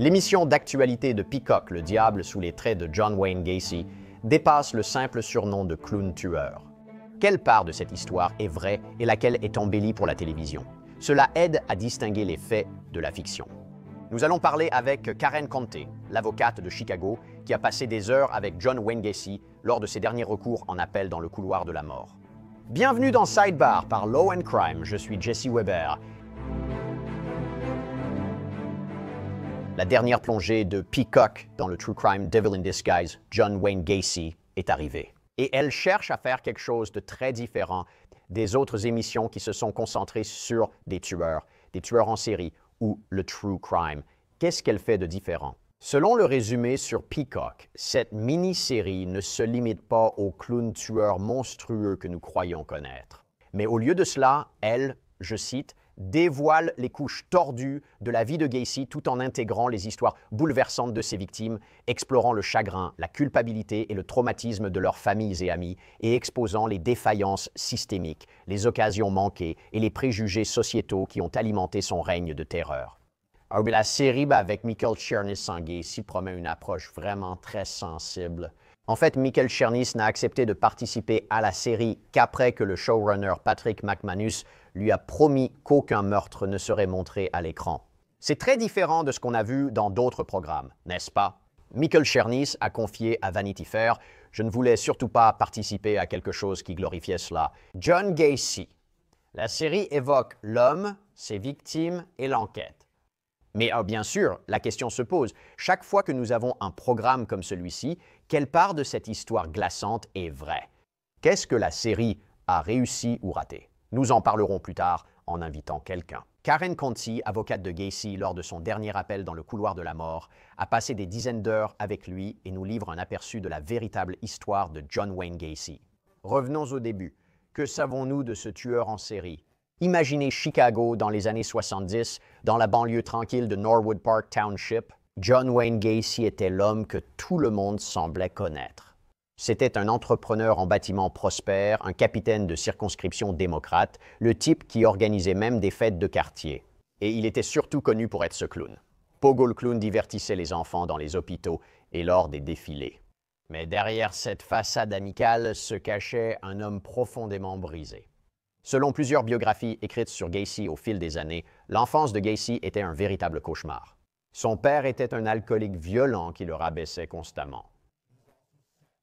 L'émission d'actualité de Peacock, Le Diable sous les traits de John Wayne Gacy, dépasse le simple surnom de clown tueur. Quelle part de cette histoire est vraie et laquelle est embellie pour la télévision? Cela aide à distinguer les faits de la fiction. Nous allons parler avec Karen Conte, l'avocate de Chicago, qui a passé des heures avec John Wayne Gacy lors de ses derniers recours en appel dans le couloir de la mort. Bienvenue dans Sidebar par Law & Crime, je suis Jesse Weber. La dernière plongée de Peacock dans le True Crime Devil in Disguise, John Wayne Gacy, est arrivée. Et elle cherche à faire quelque chose de très différent des autres émissions qui se sont concentrées sur des tueurs en série ou le True Crime. Qu'est-ce qu'elle fait de différent? Selon le résumé sur Peacock, cette mini-série ne se limite pas aux clowns tueurs monstrueux que nous croyons connaître. Mais au lieu de cela, elle, je cite, dévoile les couches tordues de la vie de Gacy tout en intégrant les histoires bouleversantes de ses victimes, explorant le chagrin, la culpabilité et le traumatisme de leurs familles et amis et exposant les défaillances systémiques, les occasions manquées et les préjugés sociétaux qui ont alimenté son règne de terreur. La série avec Michael Cherniss en Gacy promet une approche vraiment très sensible. En fait, Michael Cherniss n'a accepté de participer à la série qu'après que le showrunner Patrick McManus lui a promis qu'aucun meurtre ne serait montré à l'écran. C'est très différent de ce qu'on a vu dans d'autres programmes, n'est-ce pas? Michael Cherniss a confié à Vanity Fair « Je ne voulais surtout pas participer à quelque chose qui glorifiait cela. » John Gacy. La série évoque l'homme, ses victimes et l'enquête. Mais bien sûr, la question se pose, chaque fois que nous avons un programme comme celui-ci, quelle part de cette histoire glaçante est vraie? Qu'est-ce que la série a réussi ou raté? Nous en parlerons plus tard en invitant quelqu'un. Karen Conte, avocate de Gacy lors de son dernier appel dans le couloir de la mort, a passé des dizaines d'heures avec lui et nous livre un aperçu de la véritable histoire de John Wayne Gacy. Revenons au début. Que savons-nous de ce tueur en série? Imaginez Chicago dans les années 70, dans la banlieue tranquille de Norwood Park Township. John Wayne Gacy était l'homme que tout le monde semblait connaître. C'était un entrepreneur en bâtiment prospère, un capitaine de circonscription démocrate, le type qui organisait même des fêtes de quartier. Et il était surtout connu pour être ce clown. Pogo le clown divertissait les enfants dans les hôpitaux et lors des défilés. Mais derrière cette façade amicale se cachait un homme profondément brisé. Selon plusieurs biographies écrites sur Gacy au fil des années, l'enfance de Gacy était un véritable cauchemar. Son père était un alcoolique violent qui le rabaissait constamment.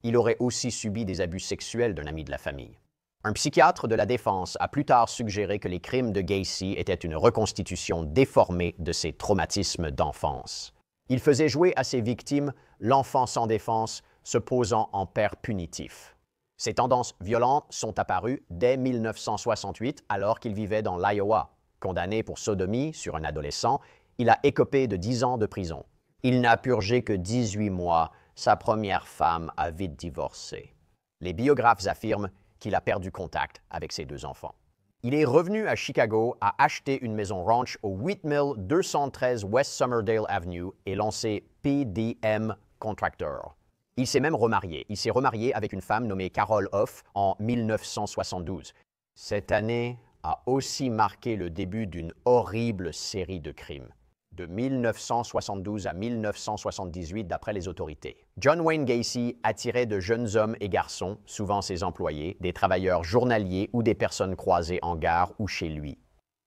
Il aurait aussi subi des abus sexuels d'un ami de la famille. Un psychiatre de la défense a plus tard suggéré que les crimes de Gacy étaient une reconstitution déformée de ses traumatismes d'enfance. Il faisait jouer à ses victimes l'enfant sans défense, se posant en père punitif. Ces tendances violentes sont apparues dès 1968 alors qu'il vivait dans l'Iowa. Condamné pour sodomie sur un adolescent, il a écopé de 10 ans de prison. Il n'a purgé que 18 mois. Sa première femme a vite divorcé. Les biographes affirment qu'il a perdu contact avec ses 2 enfants. Il est revenu à Chicago, a acheté une maison ranch au 8000 213 West Summerdale Avenue et lancé PDM Contractor. Il s'est même remarié. Il s'est remarié avec une femme nommée Carol Hoff en 1972. Cette année a aussi marqué le début d'une horrible série de crimes. De 1972 à 1978 d'après les autorités. John Wayne Gacy attirait de jeunes hommes et garçons, souvent ses employés, des travailleurs journaliers ou des personnes croisées en gare ou chez lui.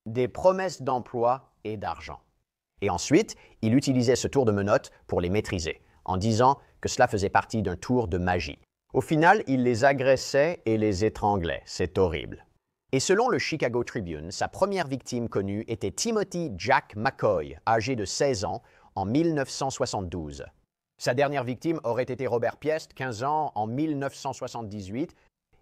Des promesses d'emploi et d'argent. Et ensuite, il utilisait ce tour de menottes pour les maîtriser, en disant que cela faisait partie d'un tour de magie. Au final, il les agressait et les étranglait. C'est horrible. Et selon le Chicago Tribune, sa première victime connue était Timothy Jack McCoy, âgé de 16 ans, en 1972. Sa dernière victime aurait été Robert Piest, 15 ans, en 1978.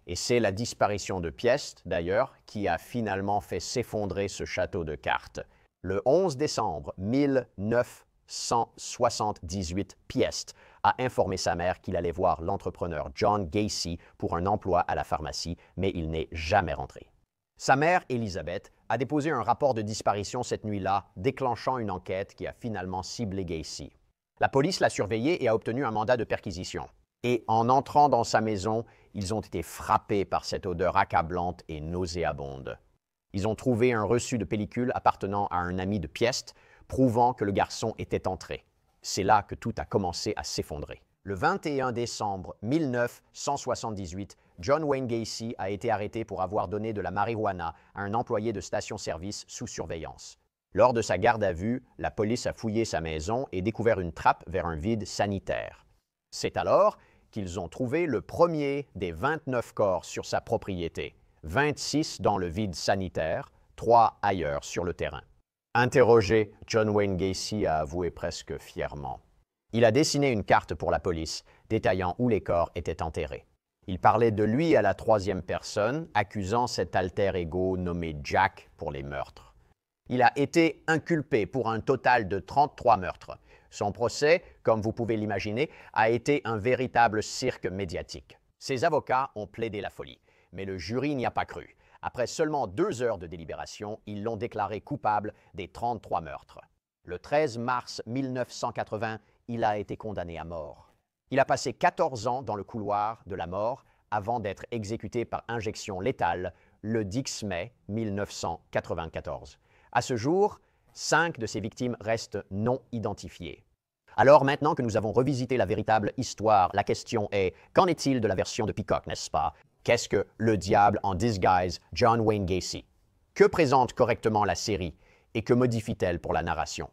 Et c'est la disparition de Piest, d'ailleurs, qui a finalement fait s'effondrer ce château de cartes. Le 11 décembre 1978, Piest a informé sa mère qu'il allait voir l'entrepreneur John Gacy pour un emploi à la pharmacie, mais il n'est jamais rentré. Sa mère, Elizabeth, a déposé un rapport de disparition cette nuit-là, déclenchant une enquête qui a finalement ciblé Gacy. La police l'a surveillé et a obtenu un mandat de perquisition. Et en entrant dans sa maison, ils ont été frappés par cette odeur accablante et nauséabonde. Ils ont trouvé un reçu de pellicule appartenant à un ami de Piest, prouvant que le garçon était entré. C'est là que tout a commencé à s'effondrer. Le 21 décembre 1978, John Wayne Gacy a été arrêté pour avoir donné de la marijuana à un employé de station-service sous surveillance. Lors de sa garde à vue, la police a fouillé sa maison et découvert une trappe vers un vide sanitaire. C'est alors qu'ils ont trouvé le premier des 29 corps sur sa propriété, 26 dans le vide sanitaire, 3 ailleurs sur le terrain. Interrogé, John Wayne Gacy a avoué presque fièrement. Il a dessiné une carte pour la police, détaillant où les corps étaient enterrés. Il parlait de lui à la troisième personne, accusant cet alter ego nommé Jack pour les meurtres. Il a été inculpé pour un total de 33 meurtres. Son procès, comme vous pouvez l'imaginer, a été un véritable cirque médiatique. Ses avocats ont plaidé la folie, mais le jury n'y a pas cru. Après seulement 2 heures de délibération, ils l'ont déclaré coupable des 33 meurtres. Le 13 mars 1980, il a été condamné à mort. Il a passé 14 ans dans le couloir de la mort avant d'être exécuté par injection létale le 10 mai 1994. À ce jour, 5 de ses victimes restent non identifiées. Alors maintenant que nous avons revisité la véritable histoire, la question est, qu'en est-il de la version de Peacock, n'est-ce pas? Qu'est-ce que le diable en disguise John Wayne Gacy? Que présente correctement la série et que modifie-t-elle pour la narration?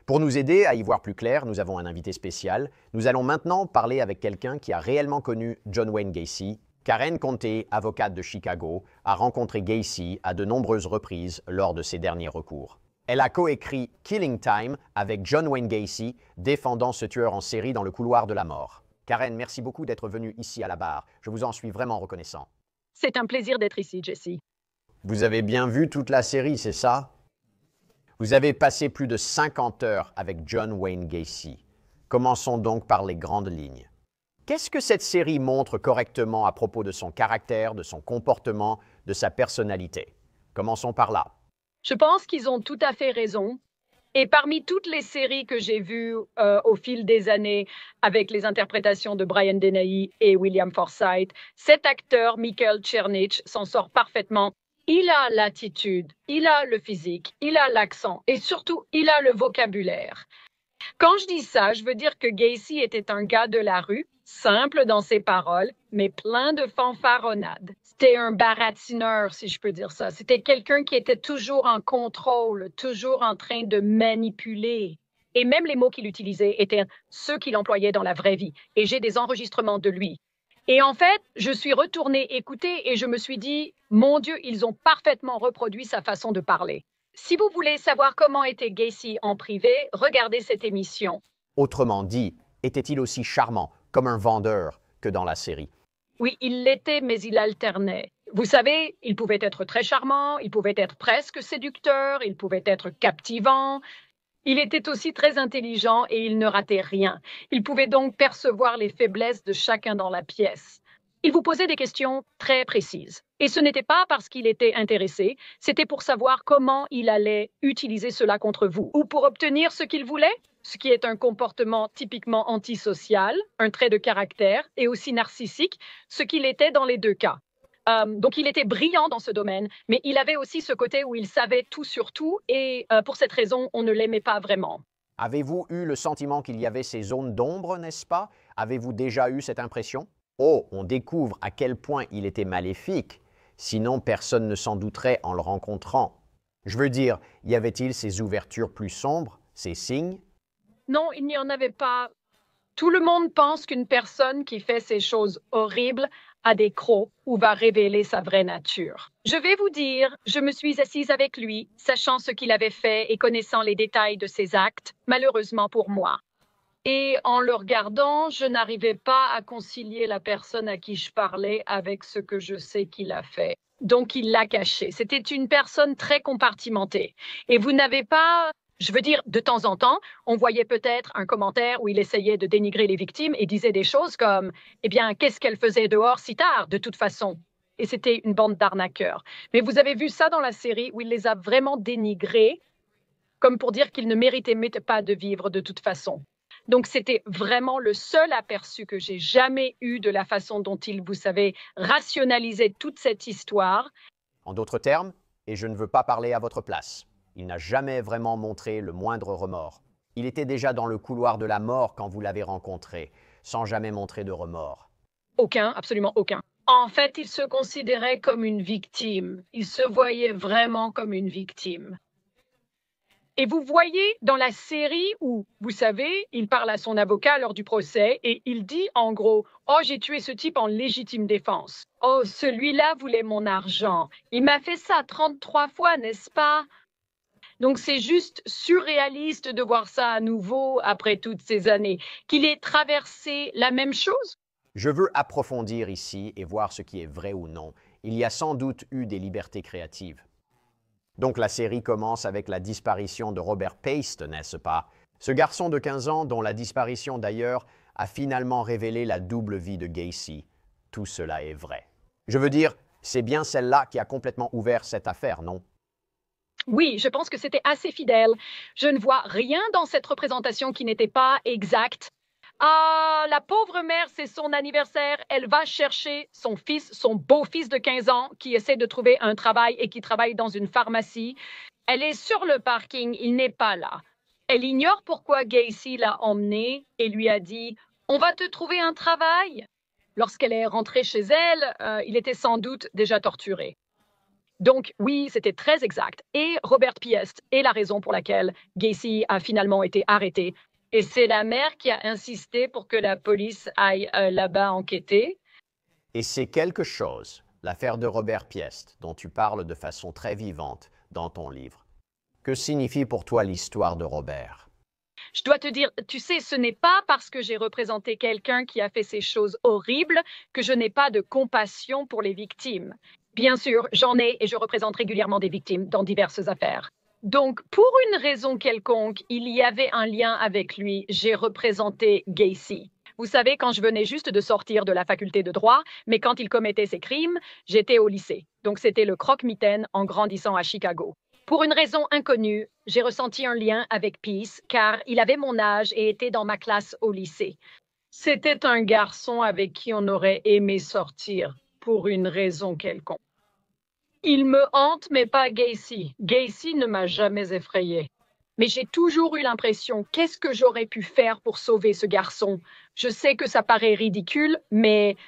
Pour nous aider à y voir plus clair, nous avons un invité spécial. Nous allons maintenant parler avec quelqu'un qui a réellement connu John Wayne Gacy. Karen Conté, avocate de Chicago, a rencontré Gacy à de nombreuses reprises lors de ses derniers recours. Elle a coécrit Killing Time avec John Wayne Gacy, défendant ce tueur en série dans le couloir de la mort. Karen, merci beaucoup d'être venue ici à la barre. Je vous en suis vraiment reconnaissant. C'est un plaisir d'être ici, Jesse. Vous avez bien vu toute la série, c'est ça? Vous avez passé plus de 50 heures avec John Wayne Gacy. Commençons donc par les grandes lignes. Qu'est-ce que cette série montre correctement à propos de son caractère, de son comportement, de sa personnalité? Commençons par là. Je pense qu'ils ont tout à fait raison. Et parmi toutes les séries que j'ai vues au fil des années, avec les interprétations de Brian Dennehy et William Forsythe, cet acteur, Michael Chernich, s'en sort parfaitement. Il a l'attitude, il a le physique, il a l'accent et surtout, il a le vocabulaire. Quand je dis ça, je veux dire que Gacy était un gars de la rue, simple dans ses paroles, mais plein de fanfaronnades. C'était un baratineur, si je peux dire ça. C'était quelqu'un qui était toujours en contrôle, toujours en train de manipuler. Et même les mots qu'il utilisait étaient ceux qu'il employait dans la vraie vie. Et j'ai des enregistrements de lui. Et en fait, je suis retournée écouter et je me suis dit, mon Dieu, ils ont parfaitement reproduit sa façon de parler. Si vous voulez savoir comment était Gacy en privé, regardez cette émission. Autrement dit, était-il aussi charmant, comme un vendeur, que dans la série? Oui, il l'était, mais il alternait. Vous savez, il pouvait être très charmant, il pouvait être presque séducteur, il pouvait être captivant. Il était aussi très intelligent et il ne ratait rien. Il pouvait donc percevoir les faiblesses de chacun dans la pièce. Il vous posait des questions très précises. Et ce n'était pas parce qu'il était intéressé, c'était pour savoir comment il allait utiliser cela contre vous ou pour obtenir ce qu'il voulait, ce qui est un comportement typiquement antisocial, un trait de caractère et aussi narcissique, ce qu'il était dans les 2 cas. Donc, il était brillant dans ce domaine, mais il avait aussi ce côté où il savait tout sur tout et pour cette raison, on ne l'aimait pas vraiment. Avez-vous eu le sentiment qu'il y avait ces zones d'ombre, n'est-ce pas? Avez-vous déjà eu cette impression? Oh, on découvre à quel point il était maléfique, sinon personne ne s'en douterait en le rencontrant. Je veux dire, y avait-il ces ouvertures plus sombres, ces signes? Non, il n'y en avait pas. Tout le monde pense qu'une personne qui fait ces choses horribles a des crocs ou va révéler sa vraie nature. Je vais vous dire, je me suis assise avec lui, sachant ce qu'il avait fait et connaissant les détails de ses actes, malheureusement pour moi. Et en le regardant, je n'arrivais pas à concilier la personne à qui je parlais avec ce que je sais qu'il a fait. Donc, il l'a caché. C'était une personne très compartimentée. Et vous n'avez pas... Je veux dire, de temps en temps, on voyait peut-être un commentaire où il essayait de dénigrer les victimes et disait des choses comme « Eh bien, qu'est-ce qu'elle faisait dehors si tard, de toute façon ?» Et c'était une bande d'arnaqueurs. Mais vous avez vu ça dans la série où il les a vraiment dénigrés, comme pour dire qu'ils ne méritaient pas de vivre de toute façon. Donc, c'était vraiment le seul aperçu que j'ai jamais eu de la façon dont il, vous savez, rationalisait toute cette histoire. En d'autres termes, et je ne veux pas parler à votre place, il n'a jamais vraiment montré le moindre remords. Il était déjà dans le couloir de la mort quand vous l'avez rencontré, sans jamais montrer de remords. Aucun, absolument aucun. En fait, il se considérait comme une victime. Il se voyait vraiment comme une victime. Et vous voyez dans la série où, vous savez, il parle à son avocat lors du procès et il dit en gros, oh, j'ai tué ce type en légitime défense. Oh, celui-là voulait mon argent. Il m'a fait ça 33 fois, n'est-ce pas? Donc c'est juste surréaliste de voir ça à nouveau après toutes ces années. Qu'il ait traversé la même chose? Je veux approfondir ici et voir ce qui est vrai ou non. Il y a sans doute eu des libertés créatives. Donc la série commence avec la disparition de Robert Paste, n'est-ce pas? Ce garçon de 15 ans, dont la disparition d'ailleurs a finalement révélé la double vie de Gacy. Tout cela est vrai. Je veux dire, c'est bien celle-là qui a complètement ouvert cette affaire, non? Oui, je pense que c'était assez fidèle. Je ne vois rien dans cette représentation qui n'était pas exacte. Ah, la pauvre mère, c'est son anniversaire. Elle va chercher son fils, son beau-fils de 15 ans, qui essaie de trouver un travail et qui travaille dans une pharmacie. Elle est sur le parking, il n'est pas là. Elle ignore pourquoi Gacy l'a emmené et lui a dit « On va te trouver un travail ». Lorsqu'elle est rentrée chez elle, il était sans doute déjà torturé. Donc oui, c'était très exact. Et Robert Piest est la raison pour laquelle Gacy a finalement été arrêté. Et c'est la mère qui a insisté pour que la police aille là-bas enquêter. Et c'est quelque chose, l'affaire de Robert Piest, dont tu parles de façon très vivante dans ton livre. Que signifie pour toi l'histoire de Robert? Je dois te dire, tu sais, ce n'est pas parce que j'ai représenté quelqu'un qui a fait ces choses horribles que je n'ai pas de compassion pour les victimes. Bien sûr, j'en ai et je représente régulièrement des victimes dans diverses affaires. Donc, pour une raison quelconque, il y avait un lien avec lui. J'ai représenté Gacy. Vous savez, quand je venais juste de sortir de la faculté de droit, mais quand il commettait ses crimes, j'étais au lycée. Donc, c'était le croque-mitaine en grandissant à Chicago. Pour une raison inconnue, j'ai ressenti un lien avec Peace car il avait mon âge et était dans ma classe au lycée. C'était un garçon avec qui on aurait aimé sortir pour une raison quelconque. Il me hante, mais pas Gacy. Gacy ne m'a jamais effrayée. Mais j'ai toujours eu l'impression, qu'est-ce que j'aurais pu faire pour sauver ce garçon? Je sais que ça paraît ridicule, mais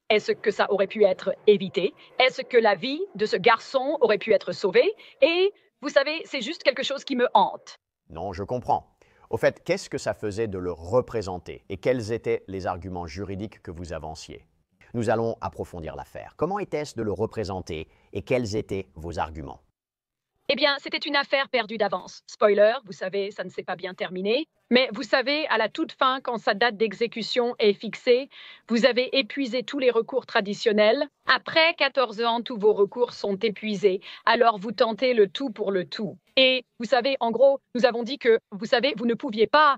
est-ce que ça aurait pu être évité? Est-ce que la vie de ce garçon aurait pu être sauvée? Et vous savez, c'est juste quelque chose qui me hante. Non, je comprends. Au fait, qu'est-ce que ça faisait de le représenter et quels étaient les arguments juridiques que vous avanciez? Nous allons approfondir l'affaire. Comment était-ce de le représenter et quels étaient vos arguments? Eh bien, c'était une affaire perdue d'avance. Spoiler, vous savez, ça ne s'est pas bien terminé. Mais vous savez, à la toute fin, quand sa date d'exécution est fixée, vous avez épuisé tous les recours traditionnels. Après 14 ans, tous vos recours sont épuisés. Alors vous tentez le tout pour le tout. Et vous savez, en gros, nous avons dit que, vous savez, vous ne pouviez pas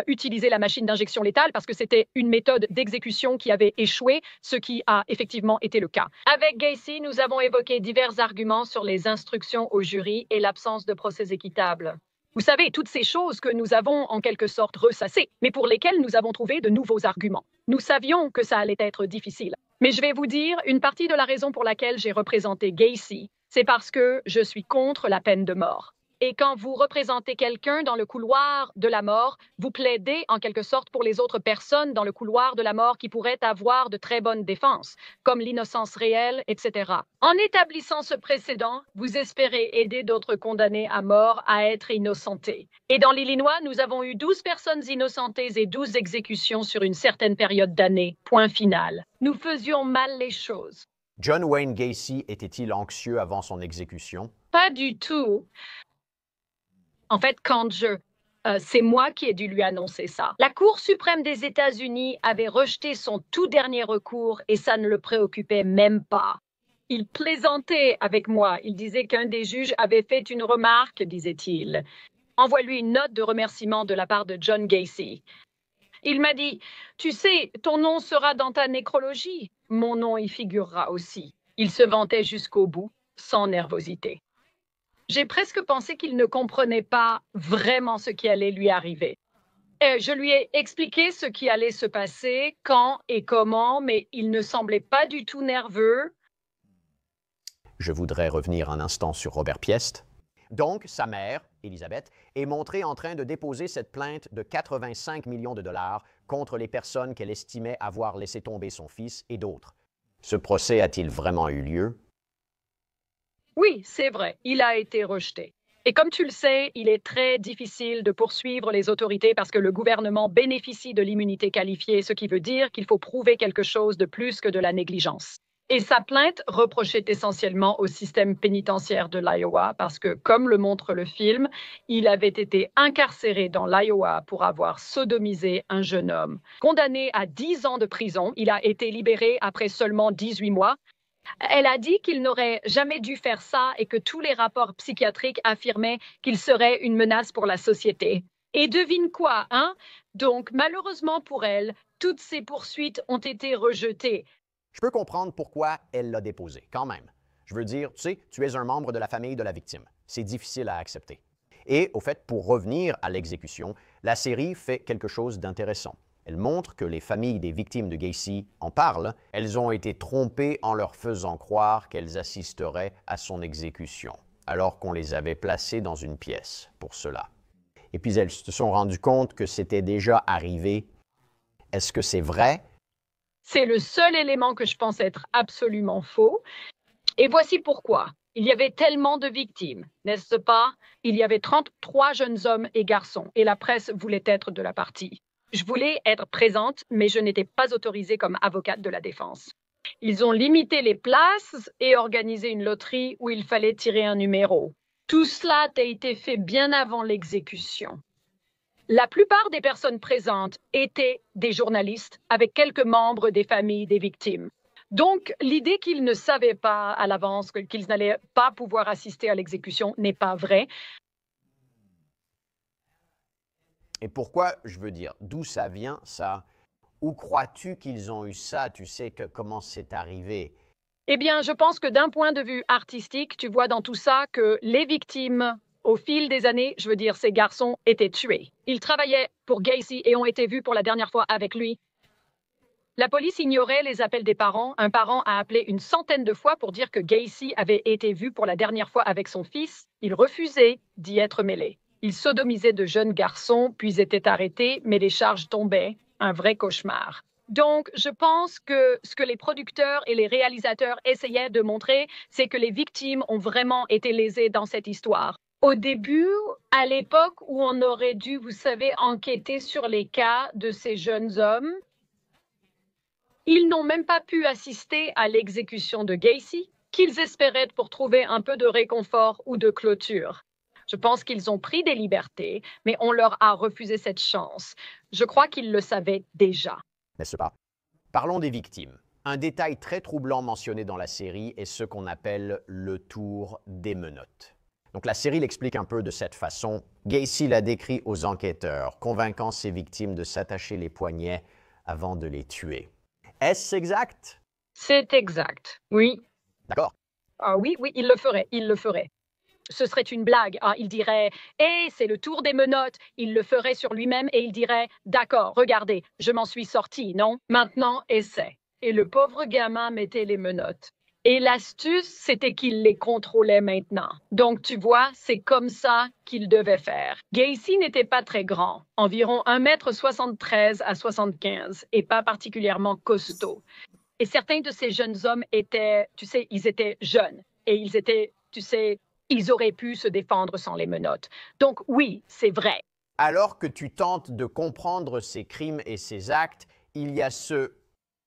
utiliser la machine d'injection létale parce que c'était une méthode d'exécution qui avait échoué, ce qui a effectivement été le cas. Avec Gacy, nous avons évoqué divers arguments sur les instructions au jury et l'absence de procès équitable. Vous savez, toutes ces choses que nous avons en quelque sorte ressassées, mais pour lesquelles nous avons trouvé de nouveaux arguments. Nous savions que ça allait être difficile. Mais je vais vous dire, une partie de la raison pour laquelle j'ai représenté Gacy, c'est parce que je suis contre la peine de mort. Et quand vous représentez quelqu'un dans le couloir de la mort, vous plaidez en quelque sorte pour les autres personnes dans le couloir de la mort qui pourraient avoir de très bonnes défenses, comme l'innocence réelle, etc. En établissant ce précédent, vous espérez aider d'autres condamnés à mort à être innocentés. Et dans l'Illinois, nous avons eu 12 personnes innocentées et 12 exécutions sur une certaine période d'années. Point final. Nous faisions mal les choses. John Wayne Gacy était-il anxieux avant son exécution? Pas du tout. En fait, c'est moi qui ai dû lui annoncer ça. La Cour suprême des États-Unis avait rejeté son tout dernier recours et ça ne le préoccupait même pas. Il plaisantait avec moi. Il disait qu'un des juges avait fait une remarque, disait-il. Envoie-lui une note de remerciement de la part de John Gacy. Il m'a dit, tu sais, ton nom sera dans ta nécrologie. Mon nom y figurera aussi. Il se vantait jusqu'au bout, sans nervosité. J'ai presque pensé qu'il ne comprenait pas vraiment ce qui allait lui arriver. Je lui ai expliqué ce qui allait se passer, quand et comment, mais il ne semblait pas du tout nerveux. Je voudrais revenir un instant sur Robert Piest. Donc, sa mère, Elizabeth, est montré en train de déposer cette plainte de 85 millions de dollars contre les personnes qu'elle estimait avoir laissé tomber son fils et d'autres. Ce procès a-t-il vraiment eu lieu? Oui, c'est vrai, il a été rejeté. Et comme tu le sais, il est très difficile de poursuivre les autorités parce que le gouvernement bénéficie de l'immunité qualifiée, ce qui veut dire qu'il faut prouver quelque chose de plus que de la négligence. Et sa plainte reprochait essentiellement au système pénitentiaire de l'Iowa parce que, comme le montre le film, il avait été incarcéré dans l'Iowa pour avoir sodomisé un jeune homme. Condamné à 10 ans de prison, il a été libéré après seulement 18 mois. Elle a dit qu'il n'aurait jamais dû faire ça et que tous les rapports psychiatriques affirmaient qu'il serait une menace pour la société. Et devine quoi, hein? Donc, malheureusement pour elle, toutes ces poursuites ont été rejetées. Je peux comprendre pourquoi elle l'a déposé, quand même. Je veux dire, tu sais, tu es un membre de la famille de la victime. C'est difficile à accepter. Et au fait, pour revenir à l'exécution, la série fait quelque chose d'intéressant. Elle montre que les familles des victimes de Gacy en parlent. Elles ont été trompées en leur faisant croire qu'elles assisteraient à son exécution, alors qu'on les avait placées dans une pièce pour cela. Et puis elles se sont rendues compte que c'était déjà arrivé. Est-ce que c'est vrai? C'est le seul élément que je pense être absolument faux. Et voici pourquoi. Il y avait tellement de victimes, n'est-ce pas? Il y avait 33 jeunes hommes et garçons, et la presse voulait être de la partie. Je voulais être présente, mais je n'étais pas autorisée comme avocate de la défense. Ils ont limité les places et organisé une loterie où il fallait tirer un numéro. Tout cela a été fait bien avant l'exécution. La plupart des personnes présentes étaient des journalistes avec quelques membres des familles des victimes. Donc, l'idée qu'ils ne savaient pas à l'avance qu'ils n'allaient pas pouvoir assister à l'exécution n'est pas vraie. Et pourquoi, je veux dire, d'où ça vient, ça? Où crois-tu qu'ils ont eu ça? Tu sais comment c'est arrivé? Eh bien, je pense que d'un point de vue artistique, tu vois dans tout ça que les victimes, au fil des années, je veux dire, ces garçons étaient tués. Ils travaillaient pour Gacy et ont été vus pour la dernière fois avec lui. La police ignorait les appels des parents. Un parent a appelé une centaine de fois pour dire que Gacy avait été vu pour la dernière fois avec son fils. Il refusait d'y être mêlé. Il sodomisait de jeunes garçons, puis était arrêté, mais les charges tombaient. Un vrai cauchemar. Donc, je pense que ce que les producteurs et les réalisateurs essayaient de montrer, c'est que les victimes ont vraiment été lésées dans cette histoire. Au début, à l'époque où on aurait dû, vous savez, enquêter sur les cas de ces jeunes hommes, ils n'ont même pas pu assister à l'exécution de Gacy, qu'ils espéraient pour trouver un peu de réconfort ou de clôture. Je pense qu'ils ont pris des libertés, mais on leur a refusé cette chance. Je crois qu'ils le savaient déjà. N'est-ce pas? Parlons des victimes. Un détail très troublant mentionné dans la série est ce qu'on appelle le tour des menottes. Donc la série l'explique un peu de cette façon. Gacy l'a décrit aux enquêteurs, convainquant ses victimes de s'attacher les poignets avant de les tuer. Est-ce exact? C'est exact, oui. D'accord. Ah oui, oui, il le ferait, il le ferait. Ce serait une blague. Ah, il dirait « Hé, c'est le tour des menottes ». Il le ferait sur lui-même et il dirait « D'accord, regardez, je m'en suis sorti, non? Maintenant, essaie ». Et le pauvre gamin mettait les menottes. Et l'astuce, c'était qu'il les contrôlait maintenant. Donc, tu vois, c'est comme ça qu'il devait faire. Gacy n'était pas très grand, environ 1,73 m à 75 et pas particulièrement costaud. Et certains de ces jeunes hommes étaient, tu sais, ils étaient jeunes et ils étaient, tu sais, ils auraient pu se défendre sans les menottes. Donc oui, c'est vrai. Alors que tu tentes de comprendre ces crimes et ces actes, il y a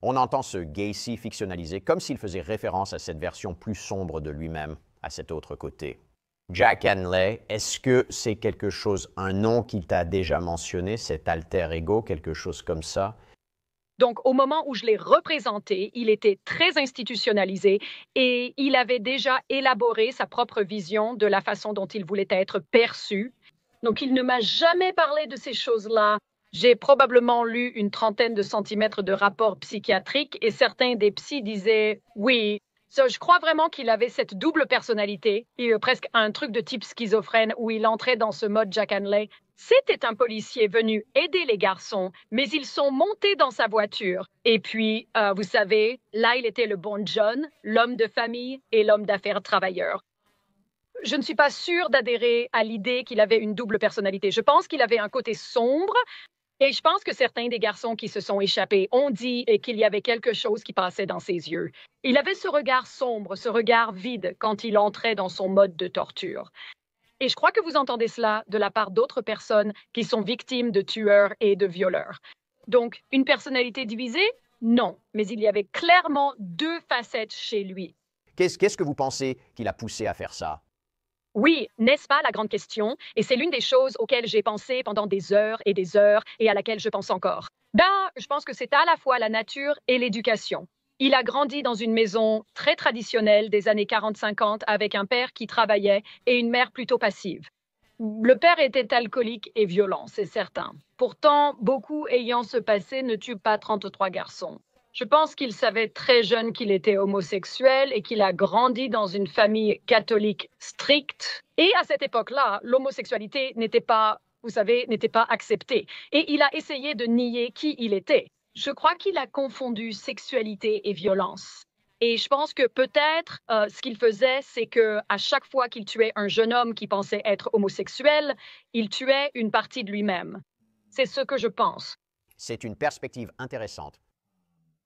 on entend ce Gacy fictionnalisé comme s'il faisait référence à cette version plus sombre de lui-même, à cet autre côté. Jack Hanley, est-ce que c'est quelque chose, un nom qu'il t'a déjà mentionné, cet alter ego, quelque chose comme ça? Donc, au moment où je l'ai représenté, il était très institutionnalisé et il avait déjà élaboré sa propre vision de la façon dont il voulait être perçu. Donc, il ne m'a jamais parlé de ces choses-là. J'ai probablement lu une trentaine de centimètres de rapports psychiatriques et certains des psys disaient oui. Je crois vraiment qu'il avait cette double personnalité, et presque un truc de type schizophrène où il entrait dans ce mode Jack Hanley. C'était un policier venu aider les garçons, mais ils sont montés dans sa voiture. Et puis, vous savez, là, il était le bon John, l'homme de famille et l'homme d'affaires travailleur. Je ne suis pas sûre d'adhérer à l'idée qu'il avait une double personnalité. Je pense qu'il avait un côté sombre et je pense que certains des garçons qui se sont échappés ont dit qu'il y avait quelque chose qui passait dans ses yeux. Il avait ce regard sombre, ce regard vide quand il entrait dans son mode de torture. Et je crois que vous entendez cela de la part d'autres personnes qui sont victimes de tueurs et de violeurs. Donc, une personnalité divisée? Non, mais il y avait clairement deux facettes chez lui. Qu'est-ce que vous pensez qui l'a poussé à faire ça? Oui, n'est-ce pas la grande question? Et c'est l'une des choses auxquelles j'ai pensé pendant des heures et à laquelle je pense encore. Ben, je pense que c'est à la fois la nature et l'éducation. Il a grandi dans une maison très traditionnelle des années 40-50 avec un père qui travaillait et une mère plutôt passive. Le père était alcoolique et violent, c'est certain. Pourtant, beaucoup ayant ce passé ne tuent pas 33 garçons. Je pense qu'il savait très jeune qu'il était homosexuel et qu'il a grandi dans une famille catholique stricte. Et à cette époque-là, l'homosexualité n'était pas, vous savez, n'était pas acceptée. Et il a essayé de nier qui il était. Je crois qu'il a confondu sexualité et violence. Et je pense que peut-être ce qu'il faisait, c'est que à chaque fois qu'il tuait un jeune homme qui pensait être homosexuel, il tuait une partie de lui-même. C'est ce que je pense. C'est une perspective intéressante.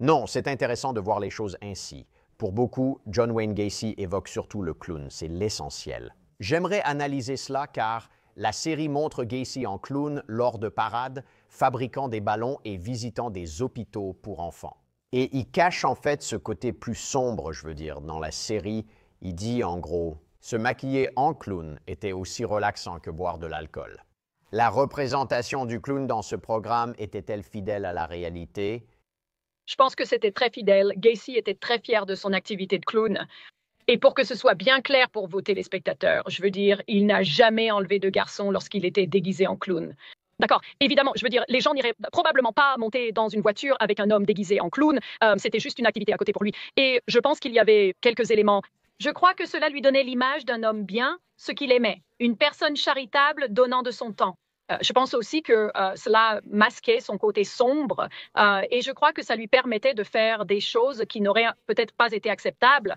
Non, c'est intéressant de voir les choses ainsi. Pour beaucoup, John Wayne Gacy évoque surtout le clown, c'est l'essentiel. J'aimerais analyser cela car la série montre Gacy en clown lors de parades, fabriquant des ballons et visitant des hôpitaux pour enfants. Et il cache en fait ce côté plus sombre, je veux dire. Dans la série, il dit en gros, se maquiller en clown était aussi relaxant que boire de l'alcool. La représentation du clown dans ce programme était-elle fidèle à la réalité? Je pense que c'était très fidèle. Gacy était très fier de son activité de clown. Et pour que ce soit bien clair pour vos téléspectateurs, je veux dire, il n'a jamais enlevé de garçon lorsqu'il était déguisé en clown. D'accord. Évidemment, je veux dire, les gens n'iraient probablement pas monter dans une voiture avec un homme déguisé en clown. C'était juste une activité à côté pour lui. Et je pense qu'il y avait quelques éléments. Je crois que cela lui donnait l'image d'un homme bien, ce qu'il aimait, une personne charitable donnant de son temps. Je pense aussi que cela masquait son côté sombre et je crois que ça lui permettait de faire des choses qui n'auraient peut-être pas été acceptables.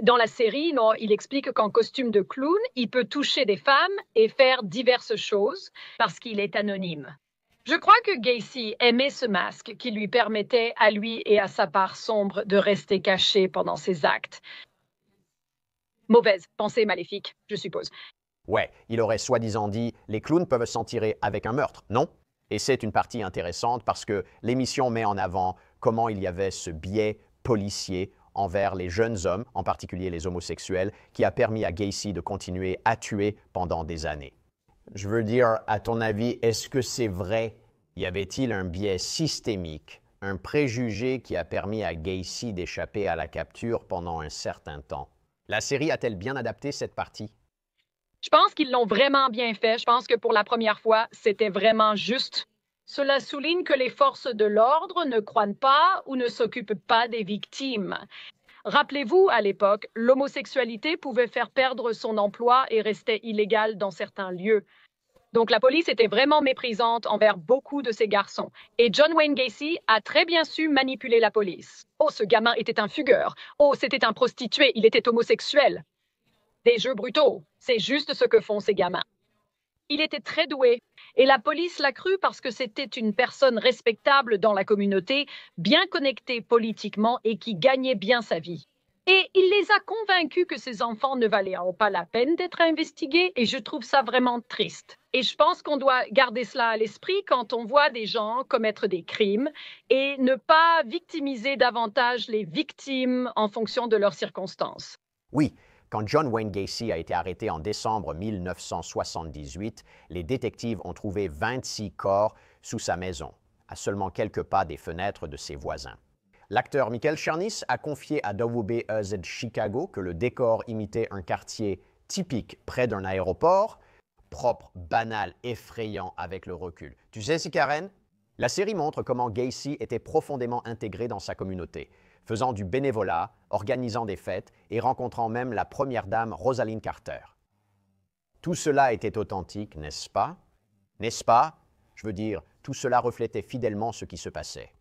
Dans la série, non, il explique qu'en costume de clown, il peut toucher des femmes et faire diverses choses parce qu'il est anonyme. Je crois que Gacy aimait ce masque qui lui permettait à lui et à sa part sombre de rester caché pendant ses actes. Mauvaise pensée maléfique, je suppose. Ouais, il aurait soi-disant dit « les clowns peuvent s'en tirer avec un meurtre », non? Et c'est une partie intéressante parce que l'émission met en avant comment il y avait ce biais policier envers les jeunes hommes, en particulier les homosexuels, qui a permis à Gacy de continuer à tuer pendant des années. Je veux dire, à ton avis, est-ce que c'est vrai? Y avait-il un biais systémique, un préjugé qui a permis à Gacy d'échapper à la capture pendant un certain temps? La série a-t-elle bien adapté cette partie? Je pense qu'ils l'ont vraiment bien fait. Je pense que pour la première fois, c'était vraiment juste. Cela souligne que les forces de l'ordre ne croient pas ou ne s'occupent pas des victimes. Rappelez-vous, à l'époque, l'homosexualité pouvait faire perdre son emploi et restait illégale dans certains lieux. Donc la police était vraiment méprisante envers beaucoup de ces garçons. Et John Wayne Gacy a très bien su manipuler la police. Oh, ce gamin était un fugueur. Oh, c'était un prostitué. Il était homosexuel. Des jeux brutaux. C'est juste ce que font ces gamins. Il était très doué et la police l'a cru parce que c'était une personne respectable dans la communauté, bien connectée politiquement et qui gagnait bien sa vie. Et il les a convaincus que ces enfants ne valaient pas la peine d'être investigués et je trouve ça vraiment triste. Et je pense qu'on doit garder cela à l'esprit quand on voit des gens commettre des crimes et ne pas victimiser davantage les victimes en fonction de leurs circonstances. Oui, quand John Wayne Gacy a été arrêté en décembre 1978, les détectives ont trouvé 26 corps sous sa maison, à seulement quelques pas des fenêtres de ses voisins. L'acteur Michael Chernys a confié à WBEZ Chicago que le décor imitait un quartier typique près d'un aéroport, propre, banal, effrayant avec le recul. Tu sais, si Karen? La série montre comment Gacy était profondément intégré dans sa communauté, faisant du bénévolat, organisant des fêtes et rencontrant même la première dame Rosalynn Carter. Tout cela était authentique, n'est-ce pas? N'est-ce pas? Je veux dire, tout cela reflétait fidèlement ce qui se passait.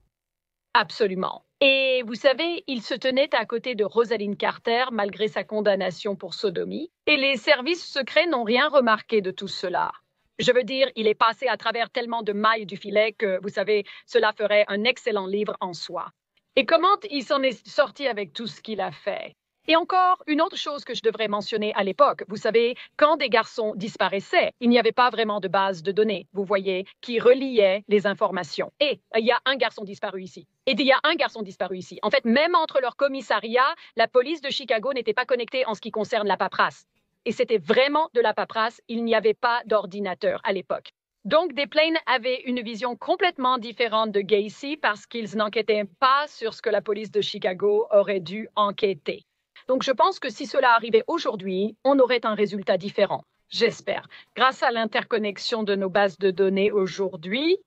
Absolument. Et vous savez, il se tenait à côté de Rosalind Carter malgré sa condamnation pour sodomie, et les services secrets n'ont rien remarqué de tout cela. Je veux dire, il est passé à travers tellement de mailles du filet que, vous savez, cela ferait un excellent livre en soi. Et comment il s'en est sorti avec tout ce qu'il a fait? Et encore, une autre chose que je devrais mentionner à l'époque, vous savez, quand des garçons disparaissaient, il n'y avait pas vraiment de base de données, vous voyez, qui reliait les informations. Et il y a un garçon disparu ici. Et il y a un garçon disparu ici. En fait, même entre leurs commissariats, la police de Chicago n'était pas connectée en ce qui concerne la paperasse. Et c'était vraiment de la paperasse, il n'y avait pas d'ordinateur à l'époque. Donc, Desplaines avait une vision complètement différente de Gacy parce qu'ils n'enquêtaient pas sur ce que la police de Chicago aurait dû enquêter. Donc, je pense que si cela arrivait aujourd'hui, on aurait un résultat différent. J'espère. Grâce à l'interconnexion de nos bases de données aujourd'hui.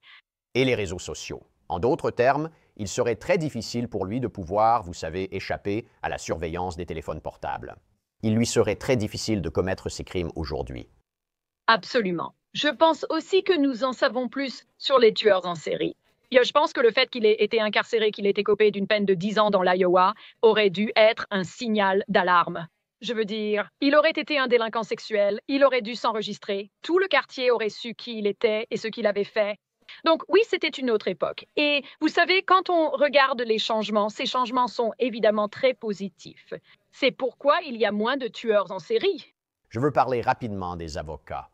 Et les réseaux sociaux. En d'autres termes, il serait très difficile pour lui de pouvoir, vous savez, échapper à la surveillance des téléphones portables. Il lui serait très difficile de commettre ces crimes aujourd'hui. Absolument. Je pense aussi que nous en savons plus sur les tueurs en série. Je pense que le fait qu'il ait été incarcéré, qu'il ait été copé d'une peine de 10 ans dans l'Iowa, aurait dû être un signal d'alarme. Je veux dire, il aurait été un délinquant sexuel, il aurait dû s'enregistrer, tout le quartier aurait su qui il était et ce qu'il avait fait. Donc oui, c'était une autre époque. Et vous savez, quand on regarde les changements, ces changements sont évidemment très positifs. C'est pourquoi il y a moins de tueurs en série. Je veux parler rapidement des avocats.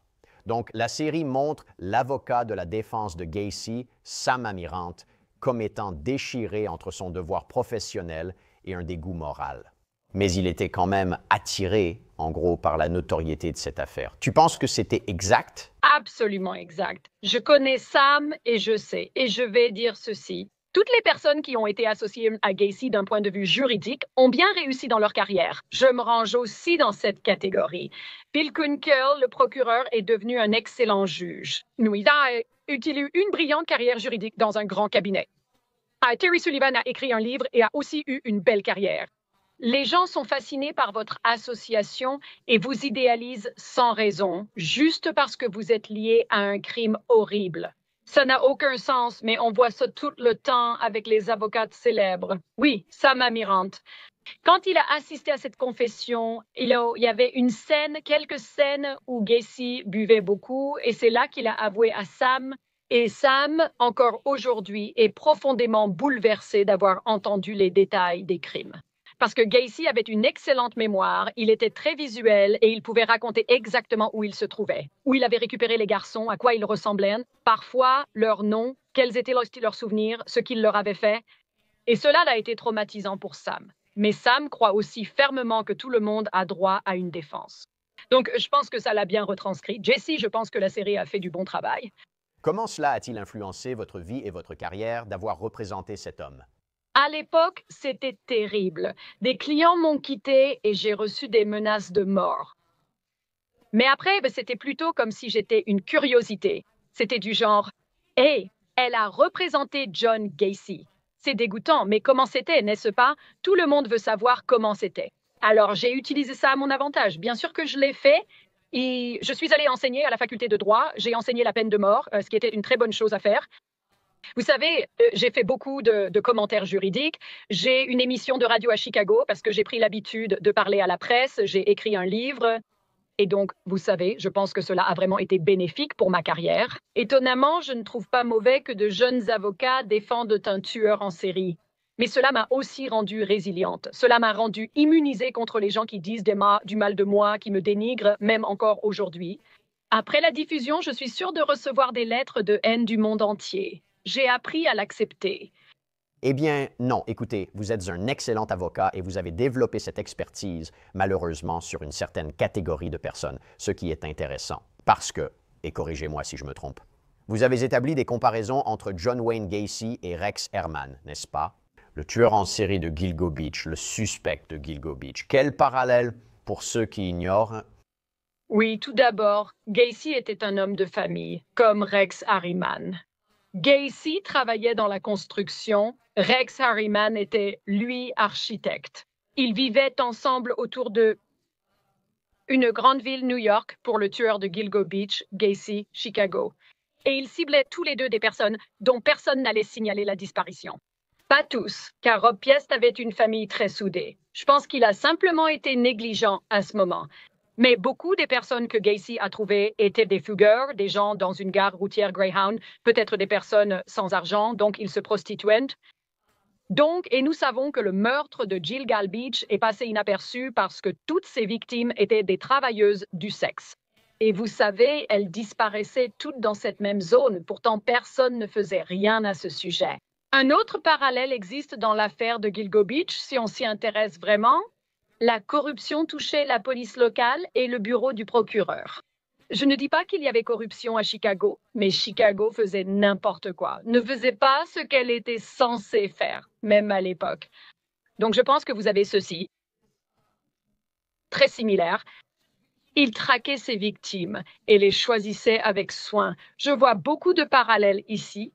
Donc, la série montre l'avocat de la défense de Gacy, Sam Amirant, comme étant déchiré entre son devoir professionnel et un dégoût moral. Mais il était quand même attiré, en gros, par la notoriété de cette affaire. Tu penses que c'était exact? Absolument exact. Je connais Sam et je sais. Et je vais dire ceci. Toutes les personnes qui ont été associées à Gacy d'un point de vue juridique ont bien réussi dans leur carrière. Je me range aussi dans cette catégorie. Bill Kunkel, le procureur, est devenu un excellent juge. Il a eu une brillante carrière juridique dans un grand cabinet. Terry Sullivan a écrit un livre et a aussi eu une belle carrière. Les gens sont fascinés par votre association et vous idéalisent sans raison, juste parce que vous êtes lié à un crime horrible. Ça n'a aucun sens, mais on voit ça tout le temps avec les avocats célèbres. Oui, Sam Amirant. Quand il a assisté à cette confession, il y avait une scène, quelques scènes où Gacy buvait beaucoup, et c'est là qu'il a avoué à Sam. Et Sam, encore aujourd'hui, est profondément bouleversé d'avoir entendu les détails des crimes. Parce que Gacy avait une excellente mémoire, il était très visuel et il pouvait raconter exactement où il se trouvait, où il avait récupéré les garçons, à quoi ils ressemblaient, parfois leurs noms, quels étaient leurs souvenirs, ce qu'il leur avait fait. Et cela a été traumatisant pour Sam. Mais Sam croit aussi fermement que tout le monde a droit à une défense. Donc, je pense que ça l'a bien retranscrit. Jesse, je pense que la série a fait du bon travail. Comment cela a-t-il influencé votre vie et votre carrière d'avoir représenté cet homme? À l'époque, c'était terrible. Des clients m'ont quitté et j'ai reçu des menaces de mort. Mais après, c'était plutôt comme si j'étais une curiosité. C'était du genre, « Hey, elle a représenté John Gacy. » C'est dégoûtant, mais comment c'était, n'est-ce pas? Tout le monde veut savoir comment c'était. Alors, j'ai utilisé ça à mon avantage. Bien sûr que je l'ai fait. Et je suis allée enseigner à la faculté de droit. J'ai enseigné la peine de mort, ce qui était une très bonne chose à faire. Vous savez, j'ai fait beaucoup de commentaires juridiques. J'ai une émission de radio à Chicago parce que j'ai pris l'habitude de parler à la presse. J'ai écrit un livre. Et donc, vous savez, je pense que cela a vraiment été bénéfique pour ma carrière. Étonnamment, je ne trouve pas mauvais que de jeunes avocats défendent un tueur en série. Mais cela m'a aussi rendue résiliente. Cela m'a rendue immunisée contre les gens qui disent du mal de moi, qui me dénigrent, même encore aujourd'hui. Après la diffusion, je suis sûre de recevoir des lettres de haine du monde entier. J'ai appris à l'accepter. Eh bien, non. Écoutez, vous êtes un excellent avocat et vous avez développé cette expertise, malheureusement, sur une certaine catégorie de personnes, ce qui est intéressant. Parce que, et corrigez-moi si je me trompe, vous avez établi des comparaisons entre John Wayne Gacy et Rex Herman, n'est-ce pas? Le tueur en série de Gilgo Beach, le suspect de Gilgo Beach. Quel parallèle pour ceux qui ignorent? Oui, tout d'abord, Gacy était un homme de famille, comme Rex Harriman. Gacy travaillait dans la construction. Rex Harriman était, lui, architecte. Ils vivaient ensemble autour de une grande ville, New York, pour le tueur de Gilgo Beach, Gacy, Chicago. Et ils ciblaient tous les deux des personnes dont personne n'allait signaler la disparition. Pas tous, car Rob Piest avait une famille très soudée. Je pense qu'il a simplement été négligent à ce moment. Mais beaucoup des personnes que Gacy a trouvées étaient des fugueurs, des gens dans une gare routière Greyhound, peut-être des personnes sans argent, donc ils se prostituaient. Et nous savons que le meurtre de Jill Galbeach est passé inaperçu parce que toutes ces victimes étaient des travailleuses du sexe. Et vous savez, elles disparaissaient toutes dans cette même zone, pourtant personne ne faisait rien à ce sujet. Un autre parallèle existe dans l'affaire de Gilgo Beach, si on s'y intéresse vraiment. La corruption touchait la police locale et le bureau du procureur. Je ne dis pas qu'il y avait corruption à Chicago, mais Chicago faisait n'importe quoi, ne faisait pas ce qu'elle était censée faire, même à l'époque. Donc je pense que vous avez ceci, très similaire. Il traquait ses victimes et les choisissait avec soin. Je vois beaucoup de parallèles ici.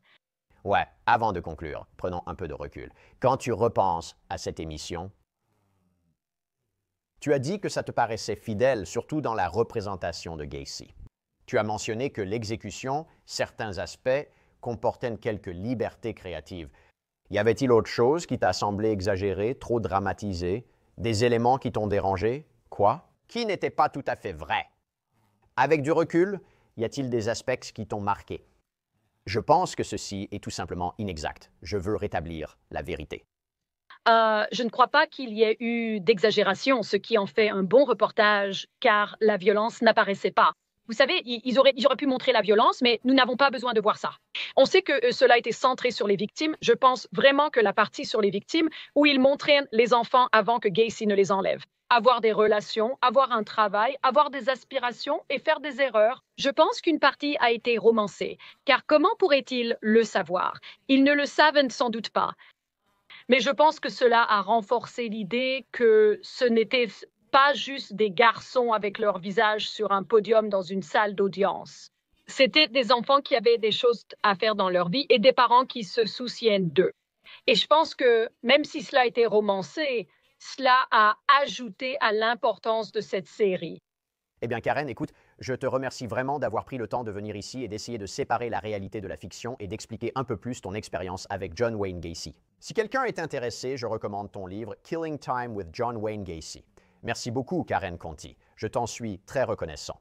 Ouais, avant de conclure, prenons un peu de recul. Quand tu repenses à cette émission, tu as dit que ça te paraissait fidèle, surtout dans la représentation de Gacy. Tu as mentionné que l'exécution, certains aspects, comportaient quelques libertés créatives. Y avait-il autre chose qui t'a semblé exagéré, trop dramatisé, des éléments qui t'ont dérangé? Quoi? Qui n'étaient pas tout à fait vrais? Avec du recul, y a-t-il des aspects qui t'ont marqué? Je pense que ceci est tout simplement inexact. Je veux rétablir la vérité. Je ne crois pas qu'il y ait eu d'exagération, ce qui en fait un bon reportage, car la violence n'apparaissait pas. Vous savez, ils auraient pu montrer la violence, mais nous n'avons pas besoin de voir ça. On sait que cela était centré sur les victimes. Je pense vraiment que la partie sur les victimes, où ils montraient les enfants avant que Gacy ne les enlève. Avoir des relations, avoir un travail, avoir des aspirations et faire des erreurs. Je pense qu'une partie a été romancée, car comment pourraient-ils le savoir? Ils ne le savent sans doute pas. Mais je pense que cela a renforcé l'idée que ce n'était pas juste des garçons avec leur visage sur un podium dans une salle d'audience. C'était des enfants qui avaient des choses à faire dans leur vie et des parents qui se souciaient d'eux. Et je pense que même si cela a été romancé, cela a ajouté à l'importance de cette série. Eh bien, Karen, écoute, je te remercie vraiment d'avoir pris le temps de venir ici et d'essayer de séparer la réalité de la fiction et d'expliquer un peu plus ton expérience avec John Wayne Gacy. Si quelqu'un est intéressé, je recommande ton livre Killing Time with John Wayne Gacy. Merci beaucoup, Karen Conti. Je t'en suis très reconnaissant.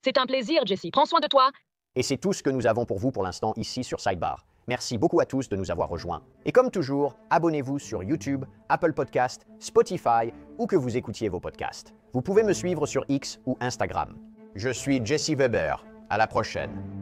C'est un plaisir, Jesse. Prends soin de toi. Et c'est tout ce que nous avons pour vous pour l'instant ici sur Sidebar. Merci beaucoup à tous de nous avoir rejoints. Et comme toujours, abonnez-vous sur YouTube, Apple Podcasts, Spotify ou que vous écoutiez vos podcasts. Vous pouvez me suivre sur X ou Instagram. Je suis Jesse Weber. À la prochaine.